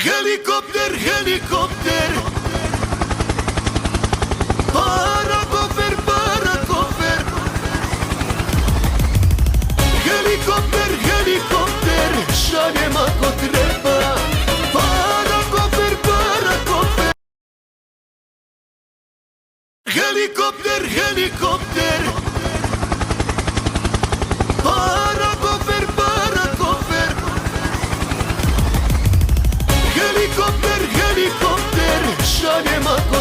Helikopter, helikopter. Parakofer, parakofer. Helikopter, helikopter. Šaljem ako treba. Parakofer, parakofer. Helikopter, helikopter. Parakofer, parakofer. Helikopter, helikopter. Šaljem ako